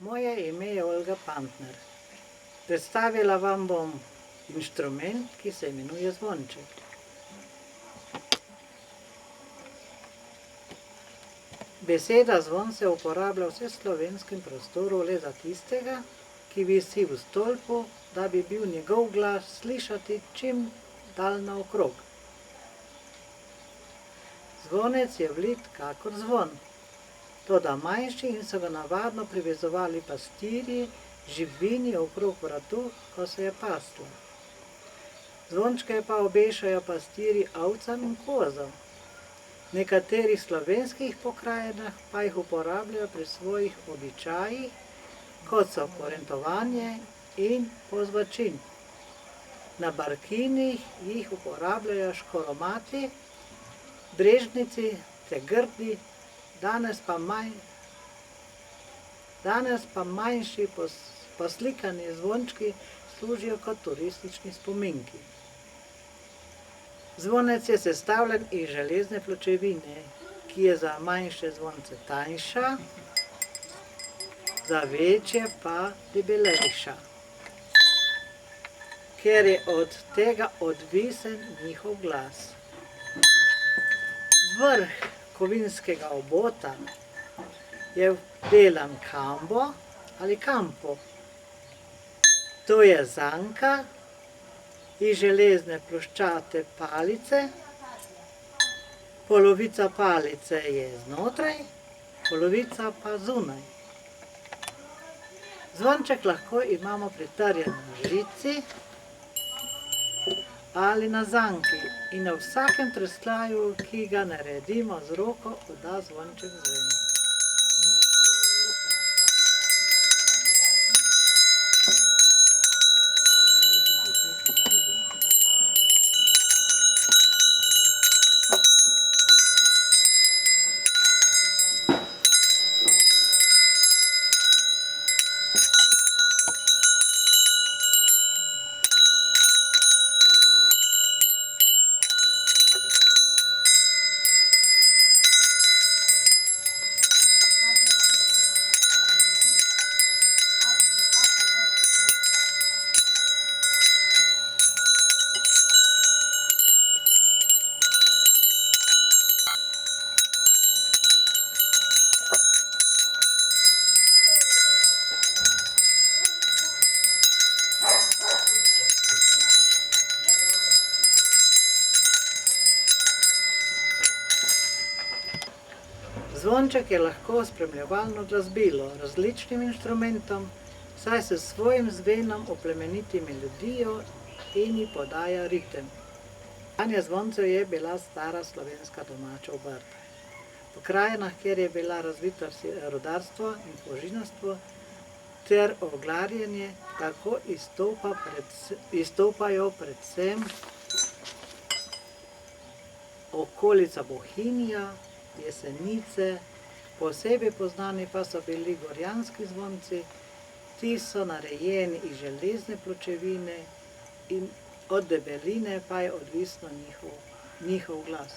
Moje ime je Olga Pantner. Predstavila vam bom inštrument, ki se imenuje zvonček. Beseda zvon se uporablja v vseslovenskem prostoru le za tistega, ki visi v stolpu, da bi bil njegov glas slišati čim dalj naokrog. Zvonec je vlit kakor zvon, toda manjši in so ga navadno privezovali pastirji živini okrog vratu, ko se je paslo. Zvončke pa obešajo pastirji ovcam in kozam. V nekaterih slovenskih pokrajinah pa jih uporabljajo pri svojih običajih, kot so porentovanje in pozvačin. Na barkinih jih uporabljajo škoromati, brežnici ter grdi, danes pa manjši poslikani zvončki služijo kot turistični spominki. Zvonec je sestavljen iz železne pločevine, ki je za manjše zvonce tanjša, za večje pa debelejša, ker je od tega odvisen njihov glas. Vrh kovinskega obota je vdelan kambo ali kampo. To je zanka iz železne ploščate palice. Polovica palice je znotraj, polovica pa zunaj. Zvonček lahko imamo pritrjen na žici ali na zanki in na vsakem trsljaju, ki ga naredimo z roko, odda zvonček zven. Zvonček je lahko spremljevalno glasbilo različnim inštrumentom, saj s svojim zvenom oplemeniti melodijo in ji podaja ritem. Branje zvoncev je bila stara slovenska domača obrt. V krajinah, kjer je bila razvita rudarstvo in požinarstvo ter oglarjenje, tako izstopajo predvsem okolica Bohinja, Jesenice, posebej poznani pa so bili gorjanski zvonci. Ti so narejeni iz železne pločevine in od debeline pa je odvisno njihov glas.